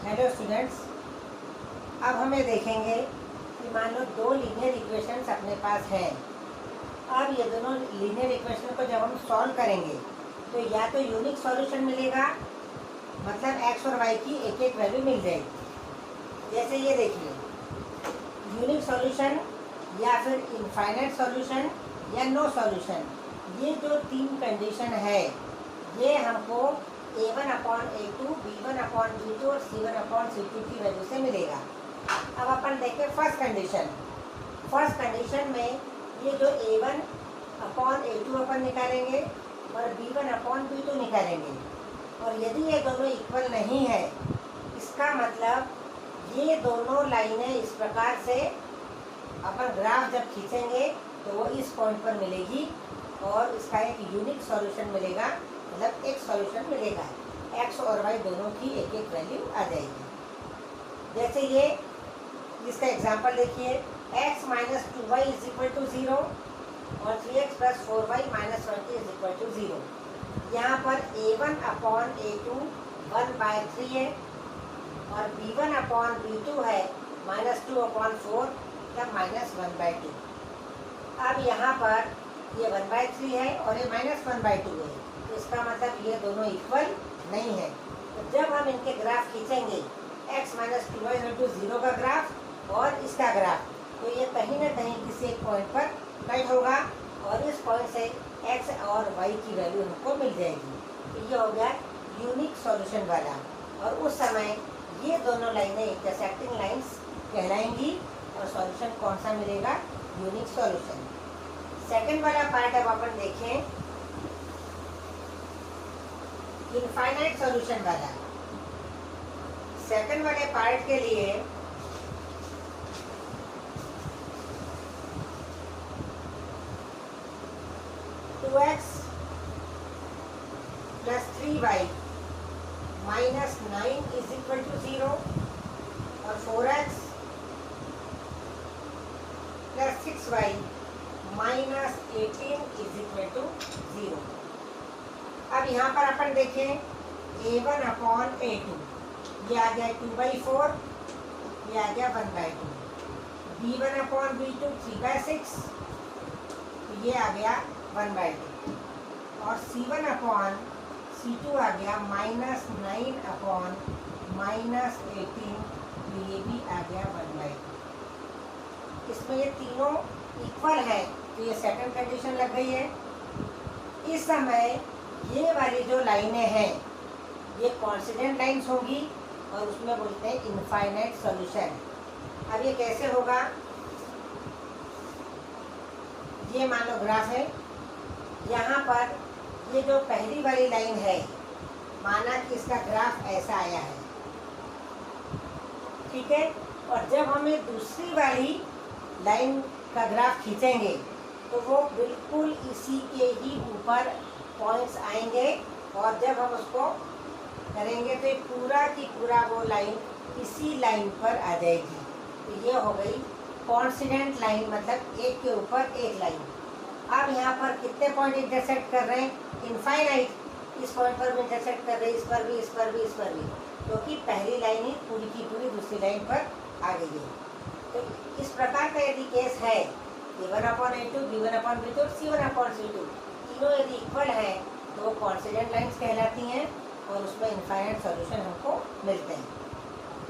Hello students, अब हमें देखेंगे कि मान लो दो लीनियर इक्वेशंस अपने पास हैं। अब ये दोनों लीनियर इक्वेशन को जब हम सॉल्व करेंगे तो या तो यूनिक सॉल्यूशन मिलेगा, मतलब एक्स और वाई की एक एक वैल्यू मिल जाएगी। जैसे ये देखिए, यूनिक सॉल्यूशन या फिर इनफाइनाइट सॉल्यूशन या नो सॉल्यूशन, ये जो तीन कंडीशन है ये हमको a1/a2, b1/b2 और c1/c2 की वैल्यू से मिलेगा। अब अपन देखें फर्स्ट कंडीशन में ये जो a1/a2 अपन निकालेंगे और b1/b2 निकालेंगे, और यदि ये दोनों इक्वल नहीं है, इसका मतलब ये दोनों लाइनें इस प्रकार से अपन ग्राफ जब खींचेंगे तो वो इस पॉइंट पर मिलेगी और इसका एक यूनिक सॉल्यूशन मिलेगा, मतलब एक सॉल्यूशन मिलेगा। एक्स और वाई दोनों की एक एक वैल्यू आ जाएगी। जैसे ये इसका एग्जांपल देखिए, x - 2y = 0 और 3x + 4y - 20 = 0। यहाँ पर a1/a2 1/3 है और b1/b2 है -2/4 या -1/2। अब यहाँ पर ये 1/3 है और ये -1/2 है, तो इसका मतलब ये दोनों इक्वल नहीं है। तो जब हम इनके ग्राफ खींचेंगे, x - 2y = 0 का ग्राफ और इसका ग्राफ, तो ये कहीं ना कहीं किसी एक पॉइंट पर कट होगा और इस पॉइंट से x और y की वैल्यू हमको मिल जाएगी। तो ये हो गया यूनिक सॉल्यूशन वाला, और उस समय ये दोनों लाइनें इंटरसेक्टिंग लाइंस कहलाएंगी और सॉल्यूशन कौन सा मिलेगा? Unique solution. सेकंड वाला पार्ट अब अपन देखें, इनफाइनाइट सॉल्यूशन वाला। सेकंड वाले पार्ट के लिए टू एक्स + 3y - 9 = 0 और 4x + 6y - 18 = 0। अब यहाँ पर अपन देखें a1/a2, ये आ गया 2/4, ये आ गया 1/2। b1/b2 3/6, तो ये आ गया 1/2 और c1/c2 आ गया -9/18, तो ये भी आ गया 1/2। इसमें ये तीनों इक्वल है, तो ये सेकंड कंडीशन लग गई है। इस समय ये वाली जो लाइनें हैं ये कॉन्स्टेंट लाइंस होगी और उसमें बोलते हैं इनफाइनाइट सॉल्यूशन। अब ये कैसे होगा? ये मान लो ग्राफ है, यहाँ पर ये जो पहली वाली लाइन है, माना कि इसका ग्राफ ऐसा आया है, ठीक है, और जब हमें दूसरी वाली लाइन का ग्राफ खींचेंगे तो वो बिल्कुल इसी के ही ऊपर पॉइंट्स आएंगे, और जब हम उसको करेंगे तो पूरा की पूरा वो लाइन इसी लाइन पर आ जाएगी। तो ये हो गई कॉन्स्टेंट लाइन, मतलब एक के ऊपर एक लाइन। अब यहाँ पर कितने पॉइंट इंटरसेक्ट कर रहे हैं? इनफाइनाइट। इस पॉइंट पर भी इंटरसेक्ट कर रहे हैं, इस पर भी, इस पर भी, इस पर भी, क्योंकि पहली लाइन ही पूरी की पूरी दूसरी लाइन पर आ गई है। तो इस प्रकार का यदि केस है, a1/a2, b1/b2 और c1/c2 तीनों यदि इक्वल है तो वो कॉन्स्टेंट लाइंस कहलाती हैं और उसमें इनफाइनाइट सॉल्यूशन हमको मिलते हैं।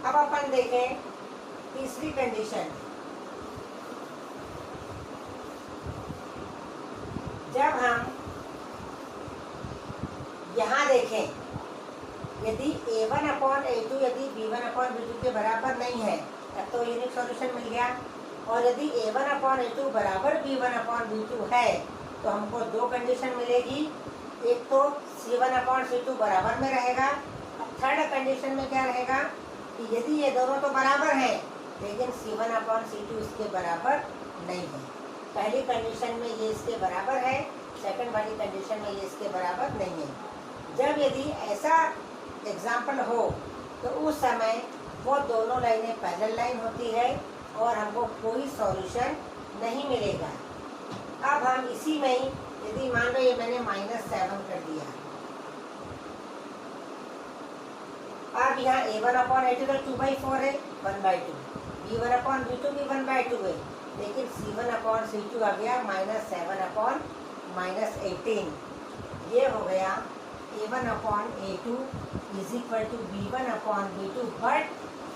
अब अपन देखें तीसरी कंडीशन। जब हम यहाँ देखें, यदि a1/a2 यदि b1/b2 के बराबर नहीं है तब तो यूनिक सॉल्यूशन मिल गया, और यदि a1/a2 बराबर b1/b2 है तो हमको दो कंडीशन मिलेगी। एक तो c1/c2 बराबर में रहेगा। अब थर्ड कंडीशन में क्या रहेगा कि यदि ये दोनों तो बराबर हैं लेकिन c1/c2 इसके बराबर नहीं है। पहली कंडीशन में ये इसके बराबर है, सेकंड वाली कंडीशन में ये इसके बराबर नहीं है। जब यदि ऐसा एग्जाम्पल हो तो उस समय वो दोनों लाइनें पैरेलल लाइन होती है और हमको कोई सॉल्यूशन नहीं मिलेगा। अब हम इसी में यदि मान लो ये मैंने -7 कर दिया, अब अब यहाँ A1/A2 तो 2/4 है, 1/2। B1/B2 भी 1/2 है, लेकिन C1/C2 आ गया -7/-18। ये हो गया A1/A2 is equal to B1/B2, but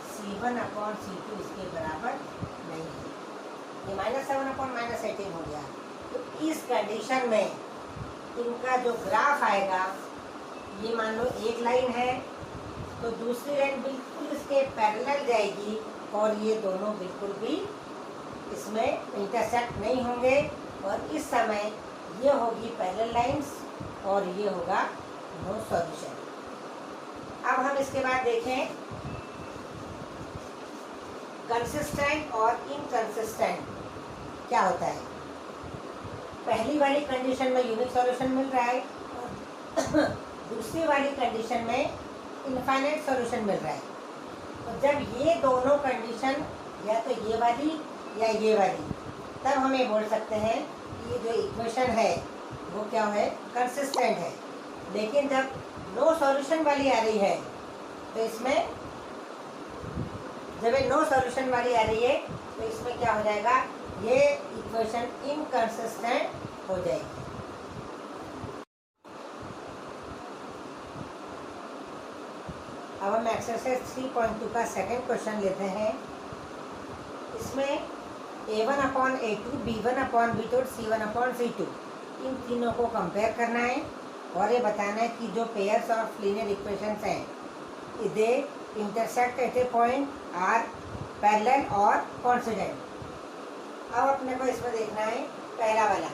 C1/C2 इसके बराबर नहीं है। ये -7/-18 हो गया। तो इस कंडीशन में इनका जो ग्राफ आएगा, ये मान लो एक लाइन है, तो दूसरी लाइन बिल्कुल इसके पैरेलल जाएगी और ये दोनों बिल्कुल भी इसमें इंटरसेक्ट नहीं होंगे, और इस समय ये होगी पैरेलल लाइंस और ये होगा नो सॉल्यूशन। अब हम इसके बाद देखें कंसिस्टेंट और इनकंसिस्टेंट क्या होता है। पहली वाली कंडीशन में यूनिक सॉल्यूशन मिल रहा है, दूसरी वाली कंडीशन में इनफाइनाइट सॉल्यूशन मिल रहा है। तो जब ये दोनों कंडीशन, या तो ये वाली या ये वाली, तब हम ये बोल सकते हैं कि ये जो इक्वेशन है वो क्या है, कंसिस्टेंट है। लेकिन जब नो सॉल्यूशन वाली आ रही है, तो इसमें जब ये नो सॉल्यूशन वाली आ रही है तो इसमें क्या हो जाएगा, ये इक्वेशन इनकंसिस्टेंट हो जाएगी। अब हम एक्सरसाइज 3.2 का सेकंड क्वेश्चन लेते हैं। इसमें A1/A2, B1/B2 और C1/C2 इन तीनों को कंपेयर करना है और ये बताना है कि जो पेयर्स ऑफ लीनियर इक्वेशंस हैं they intersect at a point, are parallel और कोइंसिडेंट। अब अपने को इसमें देखना है पहला वाला,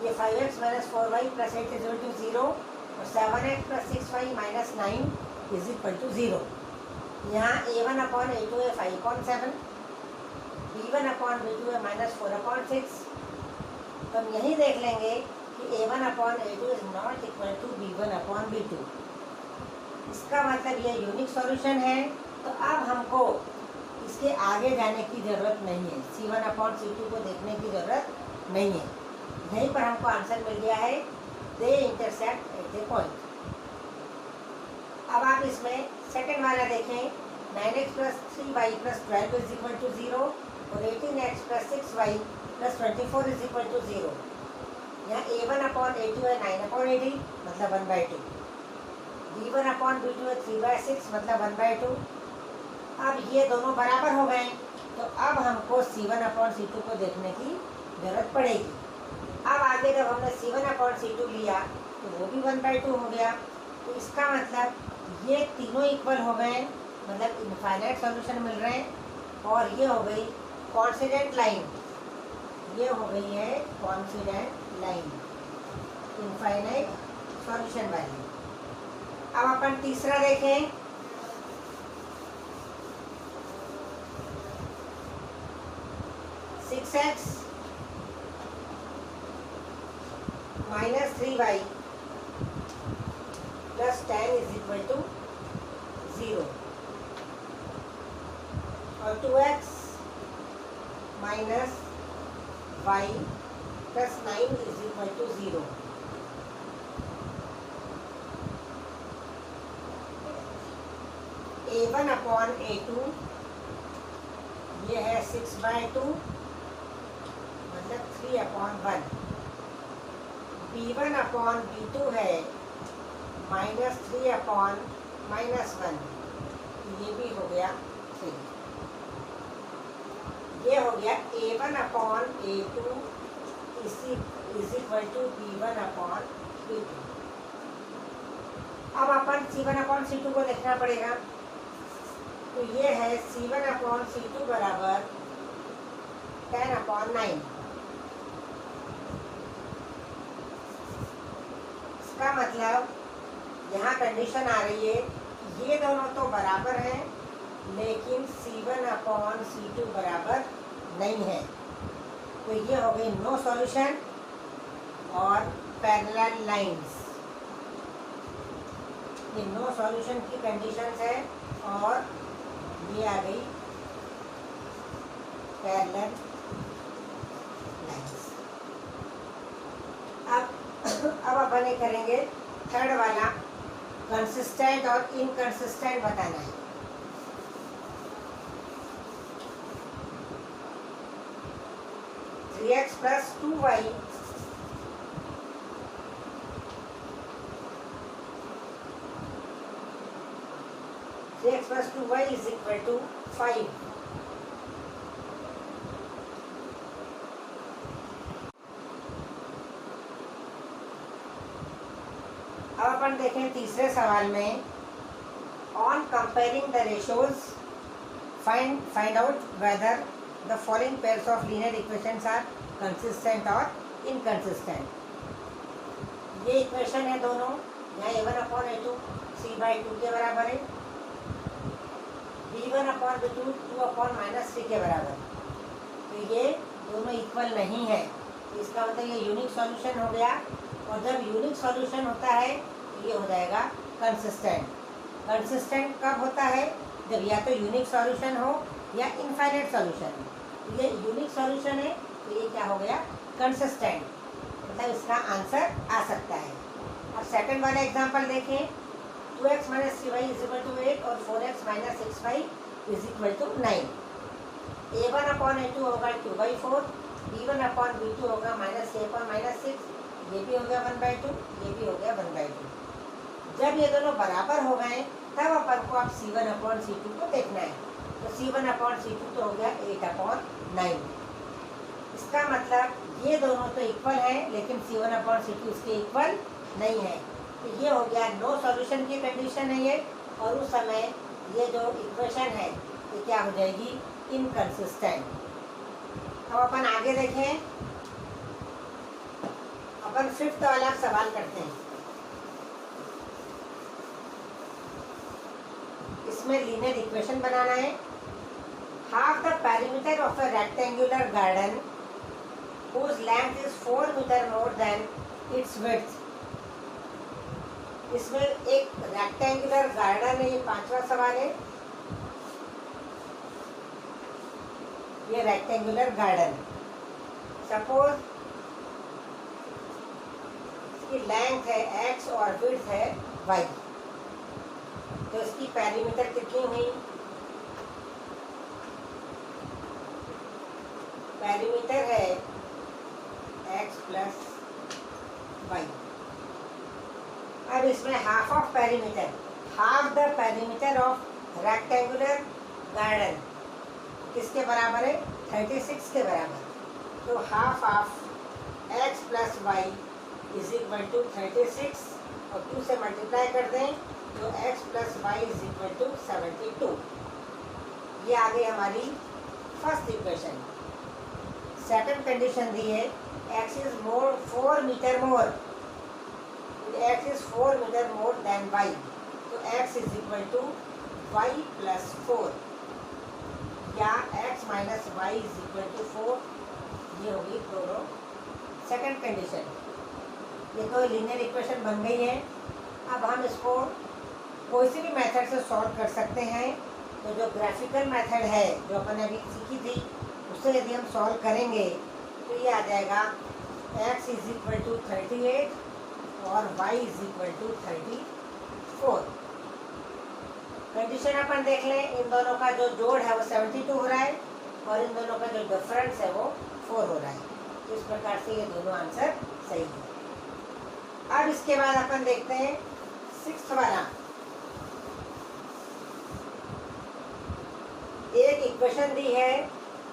ये 5x - 4y + 8 = 0 और 7x + 6y - 9 = 0। यहाँ A1/A2 है 5.7, B1/B2 है -4/6। तो हम यही देख लेंगे कि A1/A2 is not equal to B1/B2। इसका मतलब ये यूनिक सॉल्यूशन है। तो अब हमको इसके आगे जाने की ज़रूरत नहीं है, C1/C2 को देखने की ज़रूरत नहीं है। यहीं पर हमको आंसर मिल गया है, दे इंटरसेक्ट एट ए पॉइंट। अब आप इसमें सेकंड वाला देखें, 9x + 3y + 12 = 0 और 18x + 6y + 24 = 0। यहाँ A1/A2 है 9/80 मतलब 1/2, B1/B2 है 3/6 मतलब 1/2। अब ये दोनों बराबर हो गए, तो अब हमको C1/C2 को देखने की ज़रूरत पड़ेगी। अब आगे जब हमने C1/C2 लिया तो वो भी 1/2 हो गया। तो इसका मतलब ये तीनों इक्वल हो गए, मतलब इनफाइनाइट सॉल्यूशन मिल रहे हैं। और ये हो गई कोइंसिडेंट लाइन, ये हो गई है कोइंसिडेंट लाइन इनफाइनाइट सॉल्यूशन वाली। अब अपन तीसरा देखें, (6x - 3y + 10 = 0 और 2x - y + 9 = 0। A1/A2 ये है 6/2 मतलब 3/1। B1/B2 है -3/-1, ये भी हो गया 3। ये हो गया A1/A2 = B1/B2। अब अपन C1/C2 को देखना पड़ेगा। तो ये है C1/C2 बराबर 10/9। इसका मतलब यहाँ कंडीशन आ रही है, ये दोनों तो बराबर हैं लेकिन C1/C2 बराबर नहीं है। तो ये हो गई नो सॉल्यूशन और पैरेलल लाइंस। ये नो सॉल्यूशन की कंडीशंस है और ये आ गई पैरेलल लाइंस। अब अपन ये करेंगे थर्ड वाला, कंसिस्टेंट और इनकंसिस्टेंट बताना है। Three x plus 2y 3x plus 2y is equal to 5। अब अपन देखें तीसरे सवाल में, on comparing the ratios find out whether the following pairs of linear equations are consistent और इनकंसिस्टेंट। ये इक्वेशन है दोनों, यहाँ a1/a2 c/2 के बराबर है, b1/b2 2/-3 के बराबर। तो ये दोनों इक्वल नहीं है, इसका मतलब ये यूनिक सॉल्यूशन हो गया। और जब यूनिक सॉल्यूशन होता है तो ये हो जाएगा कंसिस्टेंट। कंसिस्टेंट कब होता है? जब या तो यूनिक सॉल्यूशन हो या इनफाइनाइट सॉल्यूशन हो। ये यूनिक सॉल्यूशन है तो ये क्या हो गया? कंसिस्टेंट, मतलब इसका आंसर आ सकता है। अब सेकंड वाला एग्जांपल देखें, 2x - 3y = 8 और 4x - 6y = 9। a1/a2 होगा 2/4, b1/b2 होगा -a/-6, ये भी हो गया 1/2, ये भी हो गया 1/2। जब ये दोनों बराबर हो गए तब अपन को अब c1/c2 को देखना है। तो c1/c2 तो हो गया 8/9। इसका मतलब ये दोनों तो इक्वल हैं, लेकिन c1/c2 इसके इक्वल नहीं है। तो ये हो गया नो सॉल्यूशन की कंडीशन है ये, और उस समय ये जो इक्वेशन है ये क्या हो जाएगी? इनकंसिस्टेंट। अब अपन आगे देखें, अपन फिफ्थ वाला सवाल करते हैं। इसमें लीनियर इक्वेशन बनाना है। Half the perimeter of a rectangular garden whose length is 4 metre more than its width। इसमें एक रेक्टेंगुलर गार्डन है, ये पांचवा सवाल है। ये रेक्टेंगुलर गार्डन, सपोज इसकी लेंथ है x और विड्थ है y, तो इसकी पेरीमीटर कितनी हुई? पेरीमीटर है x + y। अब इसमें half of perimeter, half the perimeter of rectangular garden किसके बराबर है? 36 के बराबर। तो हाफ ऑफ x + y = 36 और 2 से मल्टीप्लाई कर दें तो x + y = 72। ये आ गई हमारी फर्स्ट इक्वेशन। सेकंड कंडीशन दी है x is 4 metre more, x is 4 metre more than y, तो x = y + 4 या x - y = 4। ये होगी दोनों सेकंड कंडीशन। ये तो लीनियर इक्वेशन बन गई है। अब हम इसको कोई सी भी मेथड से सॉल्व कर सकते हैं। तो जो ग्राफिकल मेथड है जो अपन अभी सीखी थी, उससे यदि हम सॉल्व करेंगे तो ये आ जाएगा x = 38 और y = 34। कंडीशन अपन देख लें, इन दोनों का जो जोड़ है वो 72 हो रहा है और इन दोनों का जो डिफरेंस है वो 4 हो रहा है। तो इस प्रकार से ये दोनों आंसर सही है। अब इसके बाद अपन देखते हैं सिक्स्थ वाला। एक इक्वेशन दी है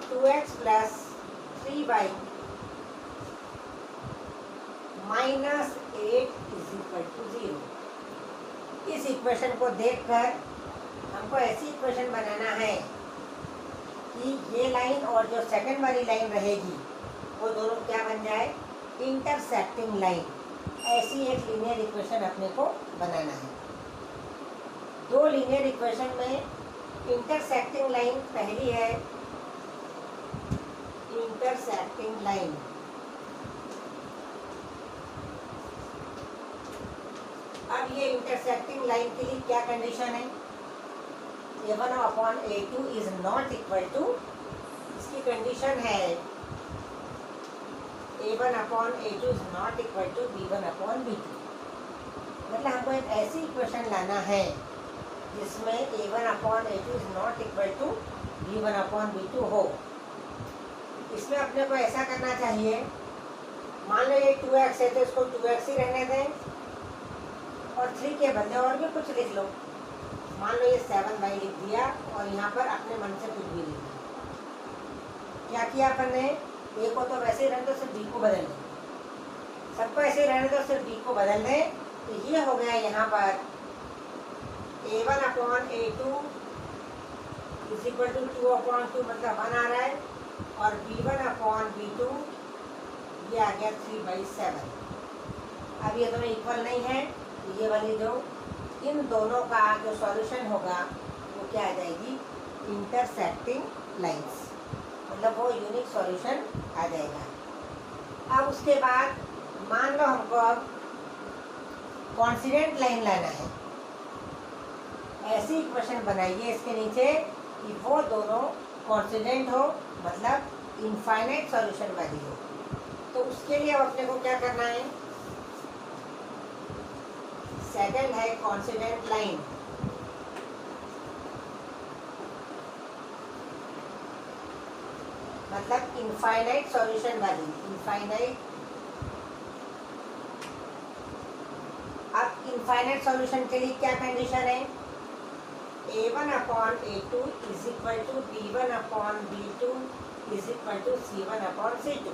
2x + 3y - 8 = 0। इस इक्वेशन को देखकर हमको ऐसी इक्वेशन बनाना है कि ये लाइन और जो सेकंड वाली लाइन रहेगी वो दोनों क्या बन जाए? Intersecting line. ऐसी एक लीनियर इक्वेशन अपने को बनाना है। दो लीनियर इक्वेशन में इंटरसेक्टिंग लाइन पहली है, इंटरसेक्टिंग लाइन। अब ये इंटरसेक्टिंग लाइन के लिए क्या कंडीशन है? a1/a2 is not equal to, इसकी कंडीशन है a1/a2 is not equal to b1/b2। मतलब हमको एक ऐसी इक्वेशन लाना है जिसमें A1/A2 is not equal to B1/B2 हो। इसमें अपने को ऐसा करना चाहिए, मान लो ये 2x है तो इसको 2x ही रहने दें और 3 के बदले और भी कुछ लिख लो। मान लो ये 7y लिख दिया और यहाँ पर अपने मन से कुछ भी लिख दिया। क्या किया अपन ने, a को तो वैसे ही रहने दो, सिर्फ b को बदल दें। सबको ऐसे रहने दो, सिर्फ b को बदल दें। तो ये हो गया यहाँ पर A1/A2 इज इक्वल टू 2/2 मतलब 1 आ रहा है, और B1/B2 ये आ गया 3/7। अब ये दोनों इक्वल नहीं है, ये वाली जो इन दोनों का जो सॉल्यूशन होगा वो क्या आ जाएगी, इंटरसेक्टिंग लाइंस, मतलब वो यूनिक सॉल्यूशन आ जाएगा। अब उसके बाद मान लो हमको अब कॉन्सिडेंट लाइन लाना है। ऐसी इक्वेशन बनाइए इसके नीचे कि वो दोनों कॉन्सिडेंट हो, मतलब इनफाइनाइट सॉल्यूशन वाली हो। तो उसके लिए अब अपने को क्या करना है, सेकंड है कॉन्सिडेंट लाइन। मतलब इनफाइनाइट सॉल्यूशन वाली, इनफाइनाइट। अब इनफाइनाइट सॉल्यूशन के लिए क्या कंडीशन है, A1/A2 is equal to B1/B2 is equal to C1/C2।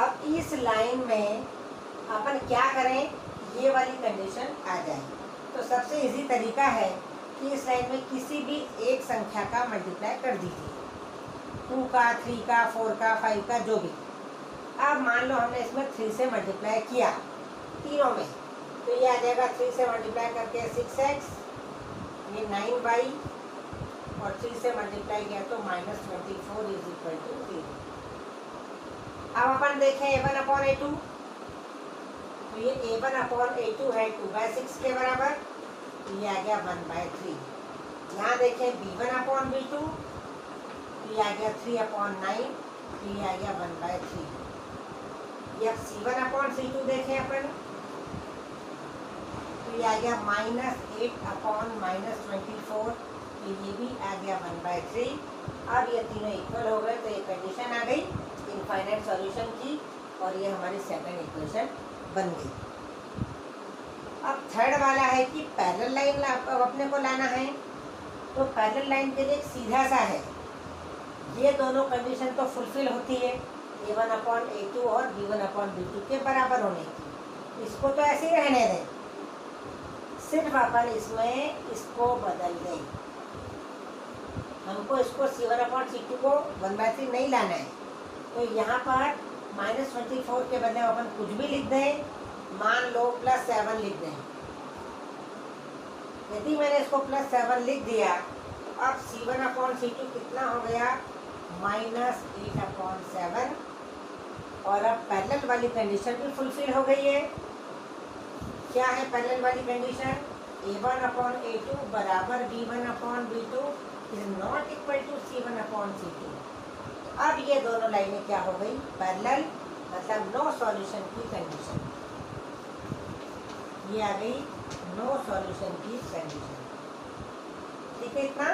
अब इस लाइन में अपन क्या करें, ये वाली कंडीशन आ जाए। तो सबसे इजी तरीका है कि इस लाइन में किसी भी एक संख्या का मल्टीप्लाई कर दीजिए, 2 का, 3 का, 4 का, 5 का, जो भी। अब मान लो हमने इसमें 3 से मल्टीप्लाई किया तीनों में, तो ये आ जाएगा 3 से मल्टीप्लाई करके 6x, ये 9y, और 3 से मल्टीप्लाई किया तो -24 इज इक्वल टू 0। अब अपन देखें A1/A2, तो ये A1/A2 है 2/6 के बराबर, तो ये आ गया 1/3। यहाँ देखें B1/B2, तो ये आ गया 3/9, तो ये आ गया 1/3। ये अब C1/C2 देखें अपन, तो ये आ गया -8/-24, तो ये भी आ गया 1/3। अब ये तीनों इक्वल हो गए, तो ये कंडीशन आ गई इनफाइनाइट सॉल्यूशन की, और ये हमारी सेकंड इक्वेशन बन गई। अब थर्ड वाला है कि पैरेलल लाइन अपने को लाना है। तो पैरेलल लाइन के लिए सीधा सा है, ये दोनों कंडीशन तो फुलफिल होती है, A1/A2 और B1/B2 के बराबर होने की। इसको तो ऐसे ही रहने दें, सिर्फ अपन इसमें इसको बदल दें। हमको इसको C1/C2 को 1/3 नहीं लाना है, तो यहाँ पर -24 के बदले अपन कुछ भी लिख दें, मान लो +7 लिख दें। यदि मैंने इसको +7 लिख दिया, तो अब C1/C2 कितना हो गया, -8/7। और अब पैरेलल वाली कंडीशन भी फुलफिल हो गई है। क्या है पैरेलल वाली कंडीशन, A1/A2 बराबर B1/B2 is not equal to C1/C2। अब ये दोनों लाइनें क्या हो गई, पैरेलल, मतलब नो सॉल्यूशन की कंडीशन। ये आ गई नो सॉल्यूशन की कंडीशन। ठीक है इतना।